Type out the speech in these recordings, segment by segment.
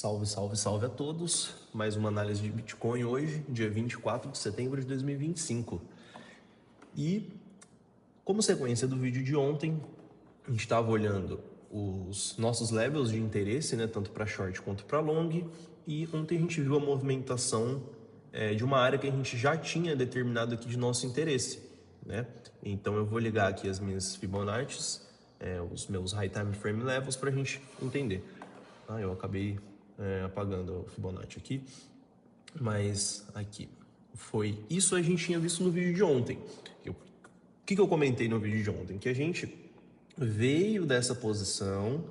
Salve, salve, salve a todos. Mais uma análise de Bitcoin hoje, dia 24 de setembro de 2025. E, como sequência do vídeo de ontem, a gente estava olhando os nossos levels de interesse, né, tanto para short quanto para long. E ontem a gente viu a movimentação de uma área que a gente já tinha determinado aqui de nosso interesse, né? Então eu vou ligar aqui as minhas Fibonacci, os meus High Time Frame Levels para a gente entender. Eu acabei apagando o Fibonacci aqui, mas aqui foi isso a gente tinha visto no vídeo de ontem. O que eu comentei no vídeo de ontem? Que a gente veio dessa posição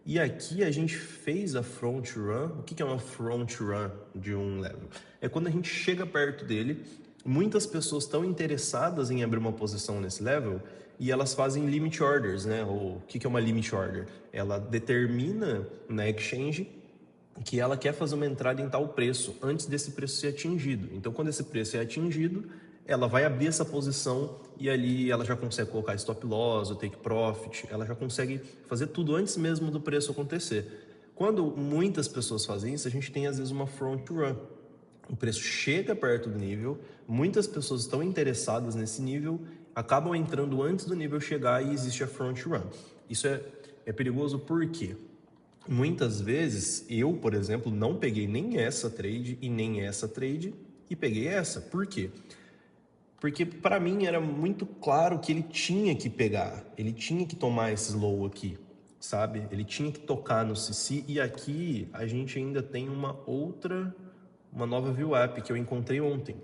e aqui a gente fez a front run. O que é uma front run de um level? É quando a gente chega perto dele, muitas pessoas estão interessadas em abrir uma posição nesse level e elas fazem limit orders, né? O que é uma limit order? Ela determina na exchange que ela quer fazer uma entrada em tal preço antes desse preço ser atingido. Então, quando esse preço é atingido, ela vai abrir essa posição e ali ela já consegue colocar stop loss, o take profit, ela já consegue fazer tudo antes mesmo do preço acontecer. Quando muitas pessoas fazem isso, a gente tem às vezes uma front run. O preço chega perto do nível, muitas pessoas estão interessadas nesse nível, acabam entrando antes do nível chegar e existe a front run. Isso é perigoso por quê? Muitas vezes, eu, por exemplo, não peguei nem essa trade e nem essa trade e peguei essa. Por quê? Porque para mim era muito claro que ele tinha que pegar, ele tinha que tomar esse low aqui, sabe? Ele tinha que tocar no CC e aqui a gente ainda tem uma nova view app que eu encontrei ontem,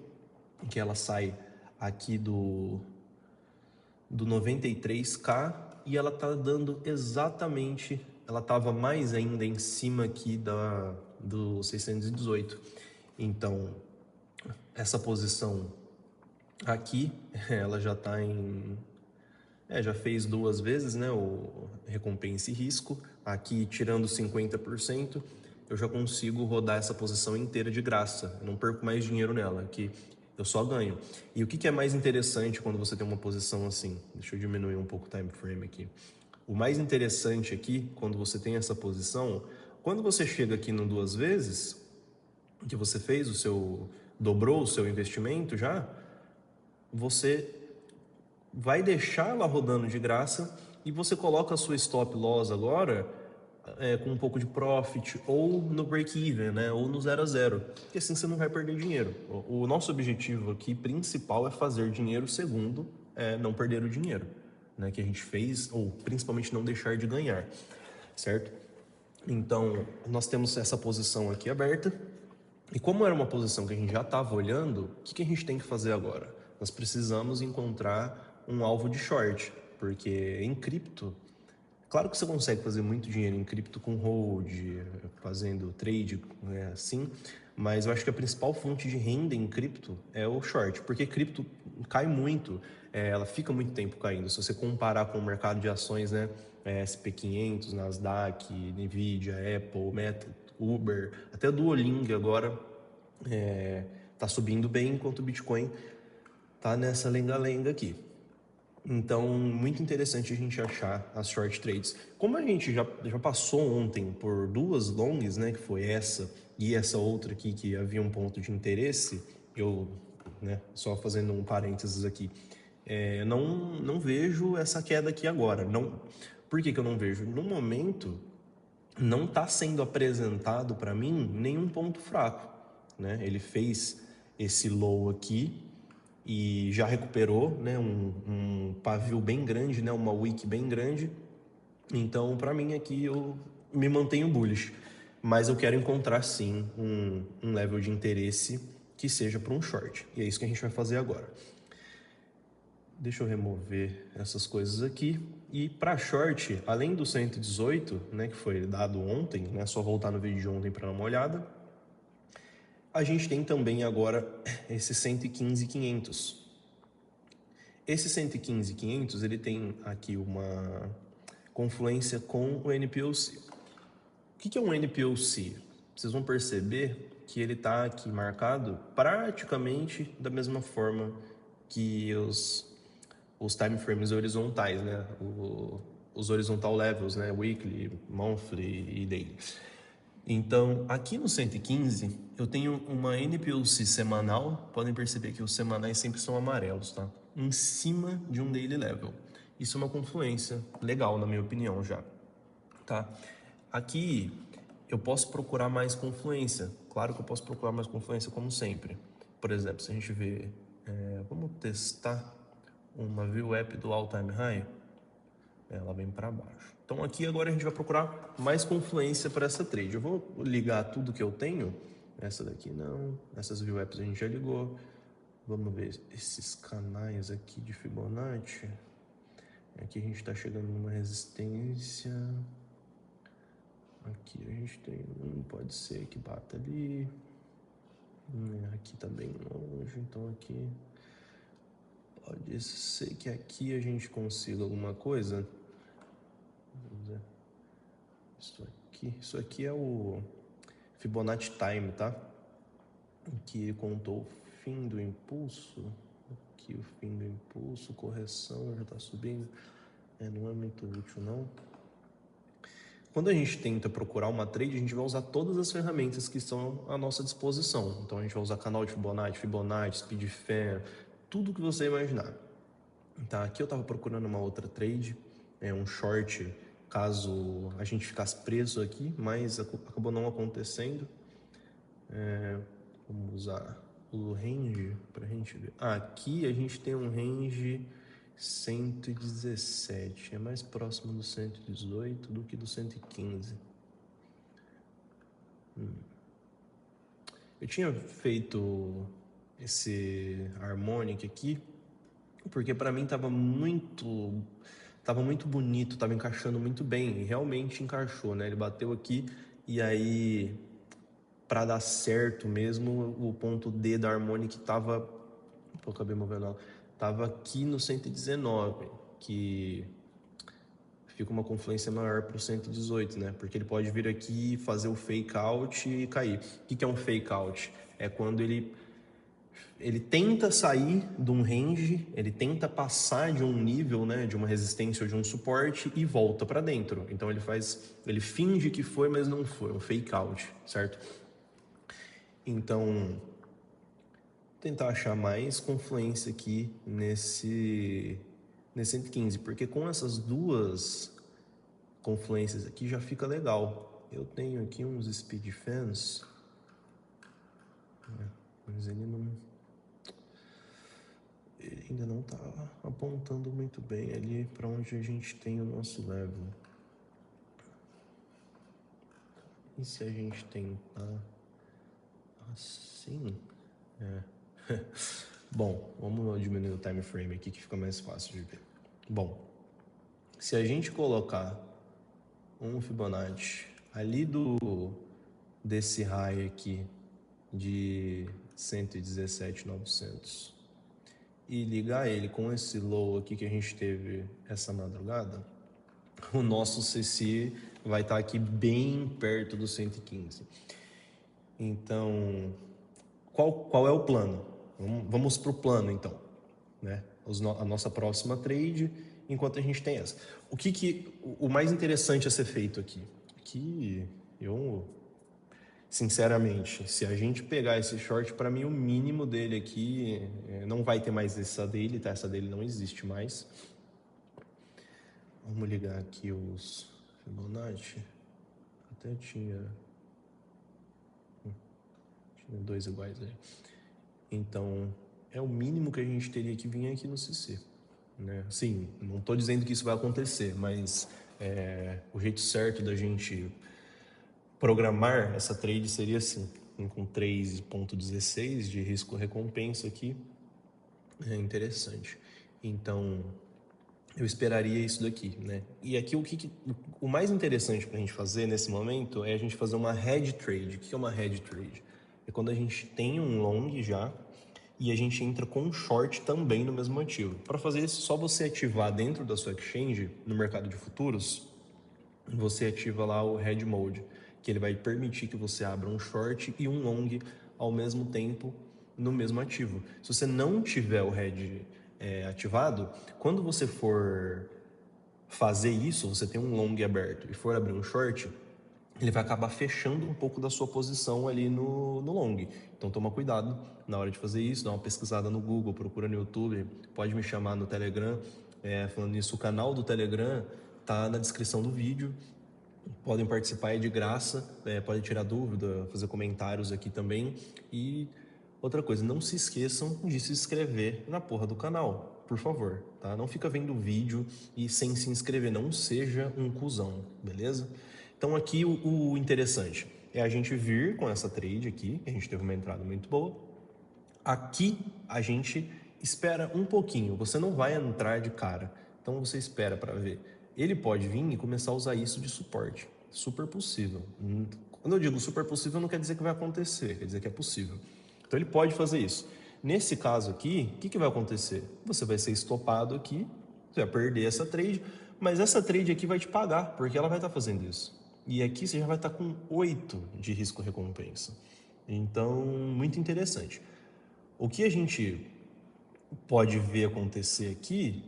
que ela sai aqui do 93K e ela tá dando exatamente, ela tava mais ainda em cima aqui do 618. Então, essa posição aqui, ela já tá já fez duas vezes, né, o recompensa e risco. Aqui, tirando 50%, eu já consigo rodar essa posição inteira de graça. Eu não perco mais dinheiro nela, que eu só ganho. E o que é mais interessante quando você tem uma posição assim? Deixa eu diminuir um pouco o time frame aqui. O mais interessante aqui, quando você tem essa posição, quando você chega aqui no duas vezes, que você fez dobrou o seu investimento já, você vai deixar ela rodando de graça e você coloca a sua stop loss agora com um pouco de profit ou no break-even, né? Ou no 0 a 0, porque assim você não vai perder dinheiro. O nosso objetivo aqui principal é fazer dinheiro, segundo, não perder o dinheiro, né? Que a gente fez, ou principalmente não deixar de ganhar, certo? Então, nós temos essa posição aqui aberta. E como era uma posição que a gente já estava olhando, o que a gente tem que fazer agora? Nós precisamos encontrar um alvo de short, porque em cripto, claro que você consegue fazer muito dinheiro em cripto com hold, fazendo trade, assim, mas eu acho que a principal fonte de renda em cripto é o short, porque cripto cai muito, ela fica muito tempo caindo. Se você comparar com o mercado de ações, né, SP500, Nasdaq, Nvidia, Apple, Meta, Uber, até Duolingo agora tá subindo bem, enquanto o Bitcoin tá nessa lenga-lenga aqui. Então, muito interessante a gente achar as short trades. Como a gente já passou ontem por duas longs, né, que foi essa e essa outra aqui que havia um ponto de interesse, eu, né, só fazendo um parênteses aqui, não vejo essa queda aqui agora. Não, por que eu não vejo? No momento, não está sendo apresentado para mim nenhum ponto fraco, né? Ele fez esse low aqui e já recuperou, né? Um pavio bem grande, né? Uma wick bem grande. Então, para mim aqui eu me mantenho bullish, mas eu quero encontrar sim um level de interesse que seja para um short. E é isso que a gente vai fazer agora. Deixa eu remover essas coisas aqui. E para short, além do 118, né, que foi dado ontem, né, só voltar no vídeo de ontem para dar uma olhada, a gente tem também agora esse 115.500. Esse 115.500 ele tem aqui uma confluência com o NPOC. O que é um NPOC? Vocês vão perceber que ele está aqui marcado praticamente da mesma forma que os time frames horizontais, né? Os horizontal levels, né? Weekly, monthly e daily. Então, aqui no 115, eu tenho uma NPUC semanal. Podem perceber que os semanais sempre são amarelos, tá? Em cima de um daily level. Isso é uma confluência legal, na minha opinião, já. Tá? Aqui, eu posso procurar mais confluência. Claro que eu posso procurar mais confluência, como sempre. Por exemplo, se a gente vê... vamos testar uma VWAP do All Time High. Ela vem para baixo. Então aqui agora a gente vai procurar mais confluência para essa trade. Eu vou ligar tudo que eu tenho. Essa daqui não. Essas VWAPs a gente já ligou. Vamos ver esses canais aqui de Fibonacci. Aqui a gente está chegando numa resistência. Aqui a gente tem pode ser que bata ali. Aqui tá bem longe, então aqui pode ser que aqui a gente consiga alguma coisa. Isso aqui é o Fibonacci Time, tá? Que contou o fim do impulso. Aqui o fim do impulso, correção, já tá subindo. Não é muito útil, não. Quando a gente tenta procurar uma trade, a gente vai usar todas as ferramentas que estão à nossa disposição. Então a gente vai usar canal de Fibonacci, Speed Fan, tudo que você imaginar. Tá, aqui eu estava procurando uma outra trade, um short, caso a gente ficasse preso aqui, mas acabou não acontecendo. Vamos usar o range para a gente ver. Aqui a gente tem um range 117, é mais próximo do 118 do que do 115. Eu tinha feito esse harmonic aqui porque para mim tava muito bonito, tava encaixando muito bem, e realmente encaixou, né? Ele bateu aqui e aí para dar certo mesmo, o ponto D da harmonic tava, acabei movendo ela, tava aqui no 119, que fica uma confluência maior para o 118, né? Porque ele pode vir aqui, fazer o fake out e cair. O que é um fake out? É quando ele tenta sair de um range, ele tenta passar de um nível, né, de uma resistência ou de um suporte e volta para dentro. Então ele finge que foi, mas não foi, um fake out, certo? Então, tentar achar mais confluência aqui nesse 115, porque com essas duas confluências aqui já fica legal. Eu tenho aqui uns speed fans, mas ele ainda não está apontando muito bem ali para onde a gente tem o nosso level. E se a gente tentar assim? Bom, vamos diminuir o time frame aqui que fica mais fácil de ver. Bom, se a gente colocar um Fibonacci ali desse high aqui de 117.900 e ligar ele com esse low aqui que a gente teve essa madrugada, o nosso CC vai estar aqui bem perto do 115. Então, qual é o plano? Vamos para o plano, então, né? A nossa próxima trade, enquanto a gente tem essa. O mais interessante a ser feito aqui? Que eu, sinceramente, se a gente pegar esse short, para mim o mínimo dele aqui, não vai ter mais essa dele, tá? Essa dele não existe mais. Vamos ligar aqui os Fibonacci. Até tinha dois iguais aí. Então, é o mínimo que a gente teria que vir aqui no CC. Né? Sim, não estou dizendo que isso vai acontecer, mas o jeito certo da gente programar essa trade seria assim, com 3.16 de risco-recompensa aqui. É interessante. Então, eu esperaria isso daqui, né? E aqui o mais interessante para a gente fazer nesse momento é a gente fazer uma head trade. O que é uma head trade? É quando a gente tem um long já e a gente entra com um short também no mesmo ativo. Para fazer isso, só você ativar dentro da sua exchange, no mercado de futuros, você ativa lá o head mode, que ele vai permitir que você abra um short e um long ao mesmo tempo no mesmo ativo. Se você não tiver o head ativado, quando você for fazer isso, você tem um long aberto e for abrir um short, ele vai acabar fechando um pouco da sua posição ali no long. Então toma cuidado na hora de fazer isso, dá uma pesquisada no Google, procura no YouTube, pode me chamar no Telegram. Falando nisso, o canal do Telegram tá na descrição do vídeo. Podem participar aí de graça, podem tirar dúvida, fazer comentários aqui também. E outra coisa, não se esqueçam de se inscrever na porra do canal, por favor, tá? Não fica vendo o vídeo e sem se inscrever, não seja um cuzão, beleza? Então aqui o interessante é a gente vir com essa trade aqui, que a gente teve uma entrada muito boa. Aqui a gente espera um pouquinho, você não vai entrar de cara, então você espera para ver. Ele pode vir e começar a usar isso de suporte, super possível. Quando eu digo super possível, não quer dizer que vai acontecer, quer dizer que é possível. Então ele pode fazer isso. Nesse caso aqui, o que vai acontecer? Você vai ser estopado aqui, você vai perder essa trade, mas essa trade aqui vai te pagar, porque ela vai estar fazendo isso. E aqui você já vai estar com 8 de risco-recompensa. Então, muito interessante. O que a gente pode ver acontecer aqui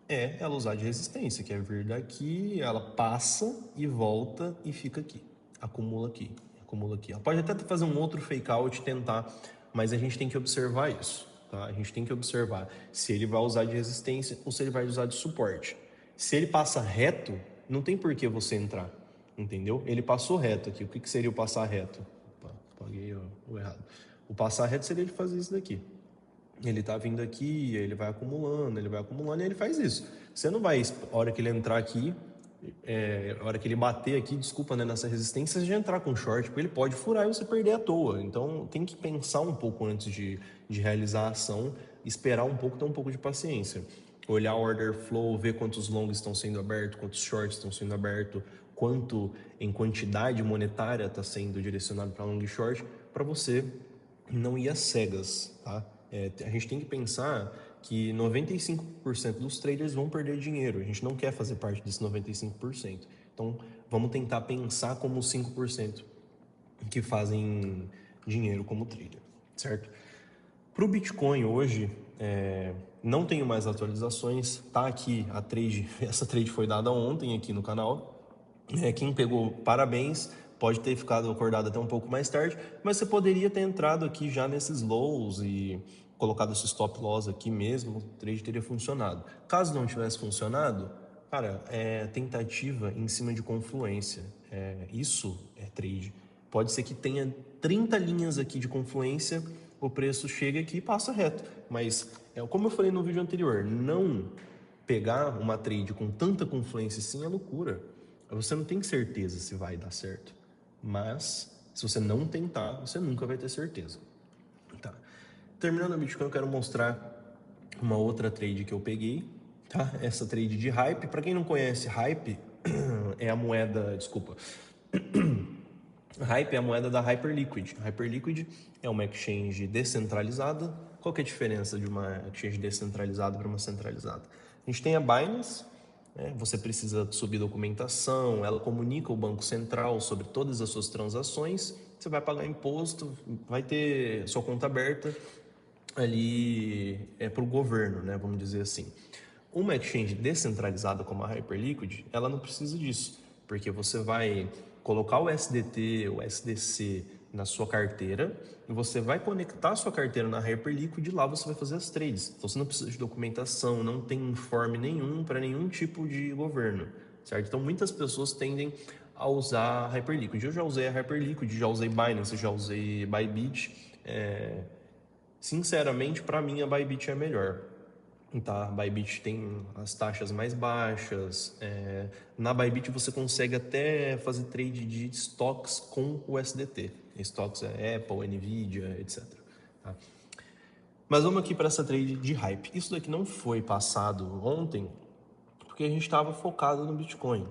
é ela usar de resistência, que é vir daqui, ela passa e volta e fica aqui, acumula aqui, acumula aqui. Ela pode até fazer um outro fake out, tentar, mas a gente tem que observar isso, tá? A gente tem que observar se ele vai usar de resistência ou se ele vai usar de suporte. Se ele passa reto, não tem por que você entrar, entendeu? Ele passou reto aqui. O que seria o passar reto? Opa, paguei o errado. O passar reto seria ele fazer isso daqui. Ele tá vindo aqui, ele vai acumulando e ele faz isso. Você não vai, a hora que ele entrar aqui, a hora que ele bater aqui, desculpa, né, nessa resistência, você já entrar com short, porque ele pode furar e você perder à toa. Então tem que pensar um pouco antes de realizar a ação, esperar um pouco, ter um pouco de paciência. Olhar o order flow, ver quantos longs estão sendo abertos, quantos shorts estão sendo abertos, quanto em quantidade monetária está sendo direcionado para long e short, para você não ir às cegas, tá? A gente tem que pensar que 95% dos traders vão perder dinheiro. A gente não quer fazer parte desse 95%. Então, vamos tentar pensar como os 5% que fazem dinheiro como trader, certo? Para o Bitcoin hoje, não tenho mais atualizações. Tá aqui a trade, essa trade foi dada ontem aqui no canal. Quem pegou, parabéns. Pode ter ficado acordado até um pouco mais tarde, mas você poderia ter entrado aqui já nesses lows e colocado esse stop loss aqui mesmo, o trade teria funcionado. Caso não tivesse funcionado, cara, tentativa em cima de confluência. Isso é trade. Pode ser que tenha 30 linhas aqui de confluência, o preço chega aqui e passa reto. Mas, como eu falei no vídeo anterior, não pegar uma trade com tanta confluência assim é loucura. Você não tem certeza se vai dar certo. Mas, se você não tentar, você nunca vai ter certeza. Tá. Terminando a Bitcoin, eu quero mostrar uma outra trade que eu peguei. Tá? Essa trade de Hype. Para quem não conhece, Hype é a moeda... Desculpa. Hype é a moeda da Hyperliquid. Hyperliquid é uma exchange descentralizada. Qual que é a diferença de uma exchange descentralizada para uma centralizada? A gente tem a Binance. Você precisa subir documentação, ela comunica o Banco Central sobre todas as suas transações, você vai pagar imposto, vai ter sua conta aberta ali para o governo, né, vamos dizer assim. Uma exchange descentralizada como a Hyperliquid, ela não precisa disso, porque você vai colocar o SDT, o SDC na sua carteira e você vai conectar a sua carteira na Hyperliquid e lá você vai fazer as trades. Então você não precisa de documentação, não tem informe nenhum para nenhum tipo de governo, certo? Então muitas pessoas tendem a usar a Hyperliquid. Eu já usei a Hyperliquid, já usei Binance, já usei Bybit. Sinceramente, para mim a Bybit é melhor. Tá? A Bybit tem as taxas mais baixas. Na Bybit você consegue até fazer trade de stocks com o USDT. Stocks é Apple, Nvidia, etc. Tá? Mas vamos aqui para essa trade de Hype. Isso daqui não foi passado ontem porque a gente estava focado no Bitcoin.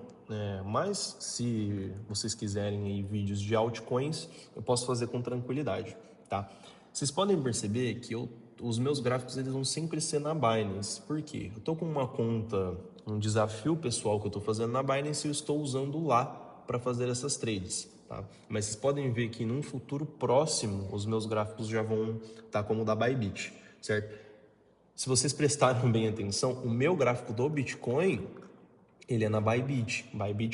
Mas se vocês quiserem aí vídeos de altcoins, eu posso fazer com tranquilidade. Tá? Vocês podem perceber que os meus gráficos eles vão sempre ser na Binance. Por quê? Eu estou com uma conta, um desafio pessoal que eu estou fazendo na Binance e eu estou usando lá para fazer essas trades. Tá? Mas vocês podem ver que num futuro próximo os meus gráficos já vão estar como o da Bybit, certo? Se vocês prestaram bem atenção, o meu gráfico do Bitcoin ele é na Bybit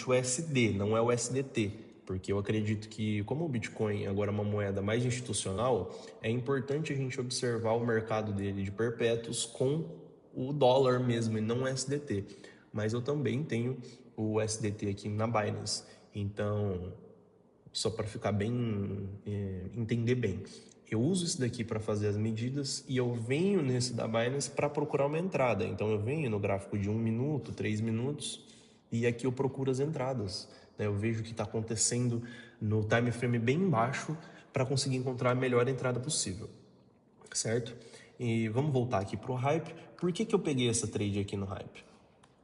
USD, não é o SDT. porque eu acredito que, como o Bitcoin agora é uma moeda mais institucional, é importante a gente observar o mercado dele de perpétuos com o dólar mesmo, e não o SDT. Mas eu também tenho o SDT aqui na Binance, então, só para ficar bem, entender bem. Eu uso isso daqui para fazer as medidas e eu venho nesse da Binance para procurar uma entrada. Então eu venho no gráfico de 1 minuto, 3 minutos e aqui eu procuro as entradas. Eu vejo o que está acontecendo no time frame bem baixo para conseguir encontrar a melhor entrada possível, certo? E vamos voltar aqui para o hype. Por que eu peguei essa trade aqui no hype?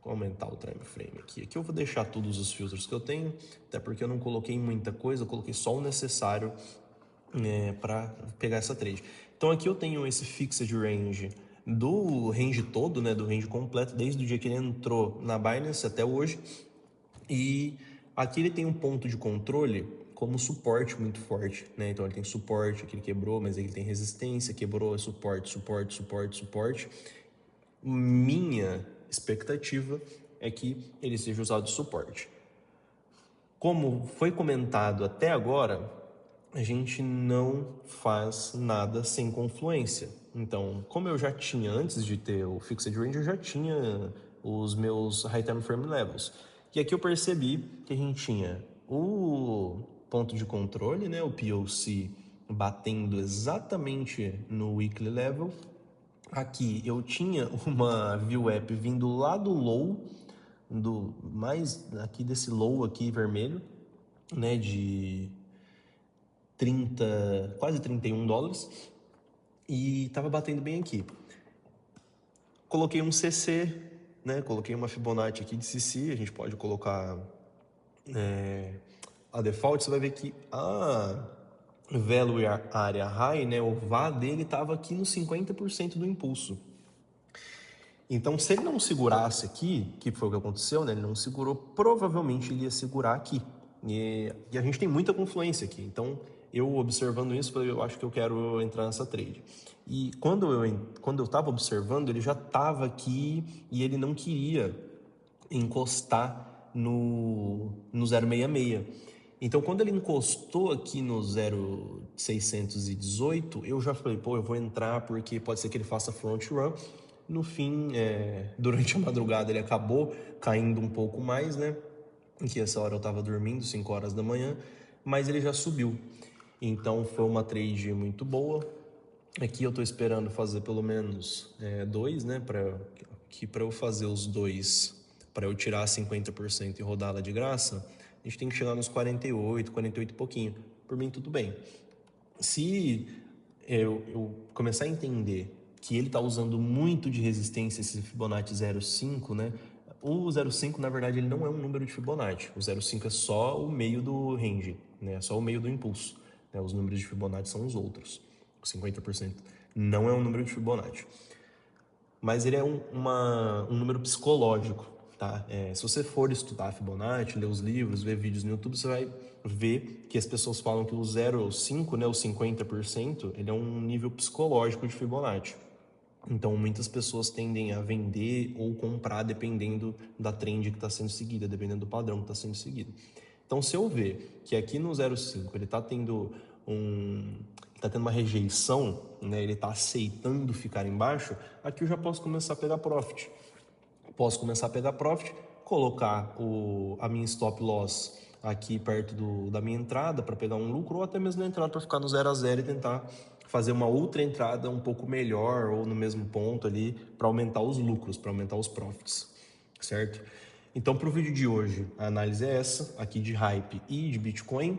Vou aumentar o time frame aqui. Aqui eu vou deixar todos os filtros que eu tenho, até porque eu não coloquei muita coisa, eu coloquei só o necessário para pegar essa trade. Então aqui eu tenho esse fixed range do range todo, né, do range completo, desde o dia que ele entrou na Binance até hoje. E aqui ele tem um ponto de controle como suporte muito forte, né? Então ele tem suporte, aqui ele quebrou, mas ele tem resistência, quebrou, é suporte, suporte, suporte, suporte. Minha expectativa é que ele seja usado de suporte. Como foi comentado até agora, a gente não faz nada sem confluência. Então, como eu já tinha, antes de ter o Fixed Range, eu já tinha os meus High Time Frame Levels. E aqui eu percebi que a gente tinha o ponto de controle, né, o POC, batendo exatamente no Weekly Level. Aqui eu tinha uma VWAP vindo lá do low, aqui desse low aqui vermelho, né, de 30, quase 31 dólares, e estava batendo bem aqui. Coloquei um CC, né, coloquei uma Fibonacci aqui de CC, a gente pode colocar a default, você vai ver que a Value Area High, né, o VA dele estava aqui no 50% do impulso. Então, se ele não segurasse aqui, que foi o que aconteceu, né? Ele não segurou, provavelmente ele ia segurar aqui. E a gente tem muita confluência aqui. Então, eu observando isso, falei, eu acho que eu quero entrar nessa trade. E quando eu estava observando, ele já estava aqui e ele não queria encostar no 0,66. Então, quando ele encostou aqui no 0,618, eu já falei, pô, eu vou entrar porque pode ser que ele faça front run. No fim, durante a madrugada, ele acabou caindo um pouco mais, né? Que essa hora eu estava dormindo, 5 horas da manhã, mas ele já subiu. Então, foi uma trade muito boa. Aqui eu estou esperando fazer pelo menos 2, né? Para eu fazer os 2, para eu tirar 50% e rodá-la de graça, a gente tem que chegar nos 48 e pouquinho. Por mim, tudo bem. Se eu começar a entender que ele está usando muito de resistência esse Fibonacci 0,5, né? O 0,5, na verdade, ele não é um número de Fibonacci. O 0,5 é só o meio do range, né? Só o meio do impulso. Né? Os números de Fibonacci são os outros. O 50% não é um número de Fibonacci. Mas ele é um número psicológico, tá? Se você for estudar Fibonacci, ler os livros, ver vídeos no YouTube, você vai ver que as pessoas falam que o 0,5, né, o 50%, ele é um nível psicológico de Fibonacci. Então, muitas pessoas tendem a vender ou comprar dependendo da trend que está sendo seguida, dependendo do padrão que está sendo seguido. Então, se eu ver que aqui no 0,5 ele está tendo uma rejeição, né, ele está aceitando ficar embaixo, aqui eu já posso começar a pegar profit. Colocar a minha stop loss aqui perto da minha entrada para pegar um lucro, ou até mesmo na entrada para ficar no 0 a 0 e tentar fazer uma outra entrada um pouco melhor ou no mesmo ponto ali para aumentar os lucros, para aumentar os profits, certo? Então, para o vídeo de hoje, a análise é essa, aqui de hype e de Bitcoin.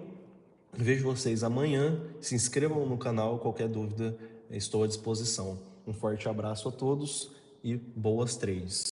Vejo vocês amanhã. Se inscrevam no canal. Qualquer dúvida, estou à disposição. Um forte abraço a todos e boas trades.